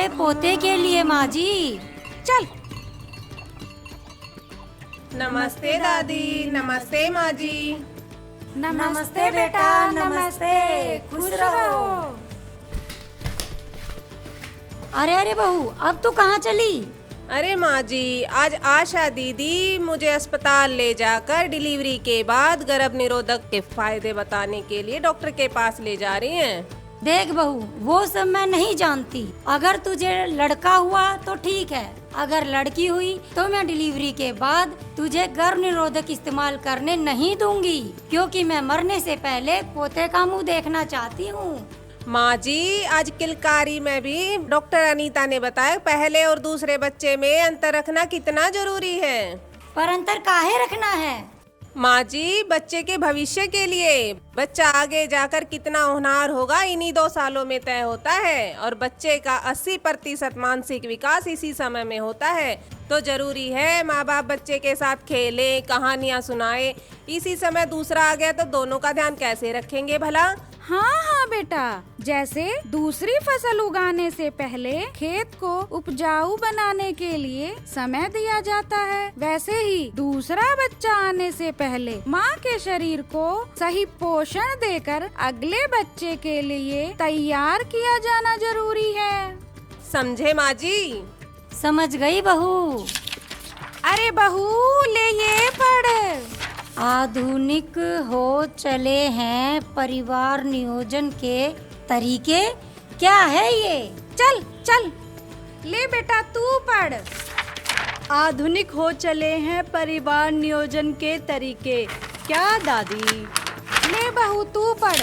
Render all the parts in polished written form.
तुम्हारे पोते के लिए माँ जी। चल। नमस्ते दादी, नमस्ते माँ जी। नमस्ते बेटा, नमस्ते, खुश रहो। अरे अरे बहू, अब तू कहाँ चली? अरे माँ जी, आज आशा दीदी मुझे अस्पताल ले जाकर डिलीवरी के बाद गर्भ निरोधक के फायदे बताने के लिए डॉक्टर के पास ले जा रही हैं। देख बहू, वो सब मैं नहीं जानती। अगर तुझे लड़का हुआ तो ठीक है, अगर लड़की हुई तो मैं डिलीवरी के बाद तुझे गर्भ निरोधक इस्तेमाल करने नहीं दूंगी, क्योंकि मैं मरने से पहले पोते का मुंह देखना चाहती हूँ। माँ जी, आज किलकारी में भी डॉक्टर अनीता ने बताया पहले और दूसरे बच्चे में अंतर रखना कितना जरूरी है। पर अंतर काहे रखना है? माँ जी, बच्चे के भविष्य के लिए। बच्चा आगे जाकर कितना होनहार होगा इन्हीं 2 सालों में तय होता है, और बच्चे का 80% मानसिक विकास इसी समय में होता है। तो जरूरी है माँ बाप बच्चे के साथ खेलें, कहानियाँ सुनाए। इसी समय दूसरा आ गया तो दोनों का ध्यान कैसे रखेंगे भला? हाँ बेटा, जैसे दूसरी फसल उगाने से पहले खेत को उपजाऊ बनाने के लिए समय दिया जाता है, वैसे ही दूसरा बच्चा आने से पहले माँ के शरीर को सही पोषण देकर अगले बच्चे के लिए तैयार किया जाना जरूरी है। समझे माँ जी? समझ गई बहू। अरे बहू, ले ये पढ़। आधुनिक हो चले हैं परिवार नियोजन के तरीके। क्या है ये? चल चल, ले बेटा तू पढ़। आधुनिक हो चले हैं परिवार नियोजन के तरीके। क्या दादी? ले बहू तू पढ़।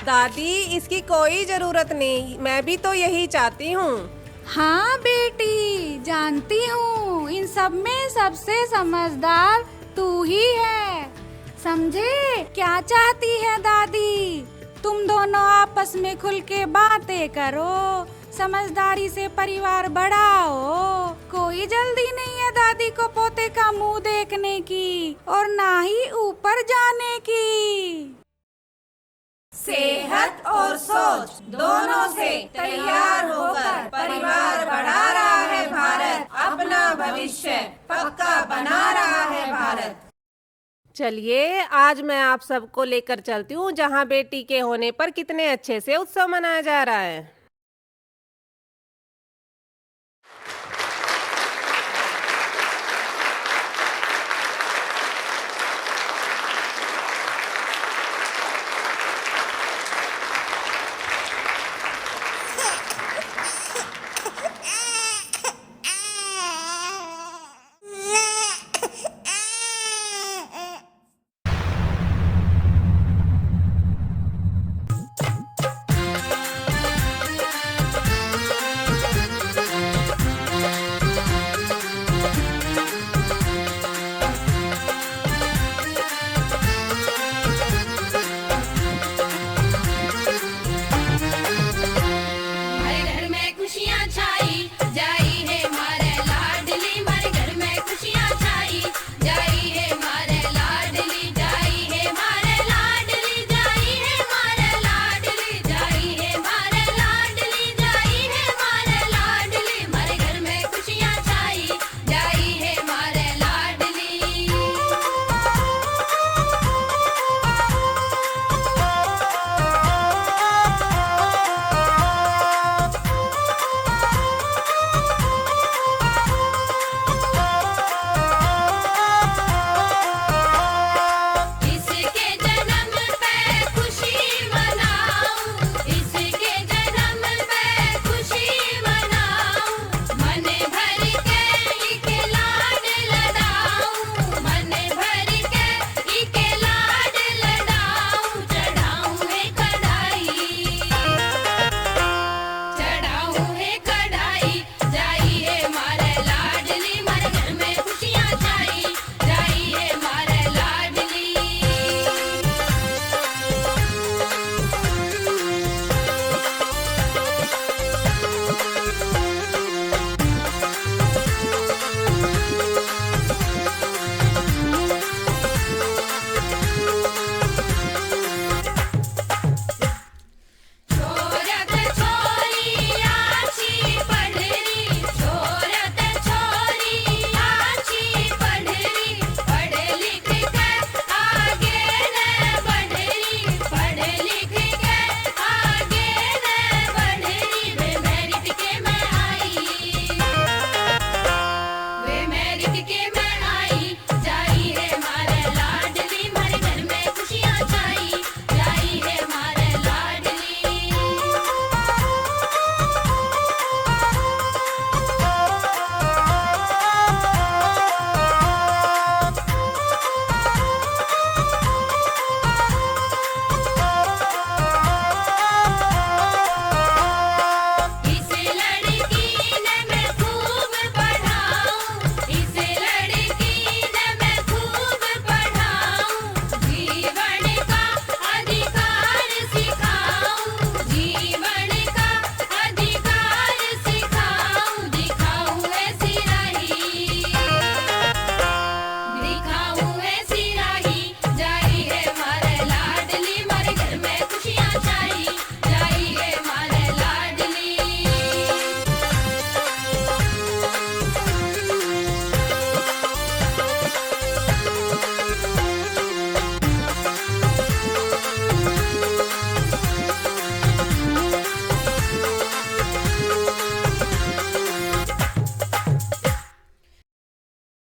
दादी, इसकी कोई जरूरत नहीं, मैं भी तो यही चाहती हूँ। हाँ बेटी, जानती हूँ, इन सब में सबसे समझदार तू ही है। समझे क्या चाहती है दादी? तुम दोनों आपस में खुल के बातें करो, समझदारी से परिवार बढ़ाओ। कोई जल्दी नहीं है दादी को पोते का मुंह देखने की, और ना ही ऊपर जाने की। सेहत और सोच दोनों से तैयार होकर परिवार बढ़ा रहा है भारत, अपना भविष्य पक्का बना रहा है भारत। चलिए, आज मैं आप सबको लेकर चलती हूँ जहाँ बेटी के होने पर कितने अच्छे से उत्सव मनाया जा रहा है।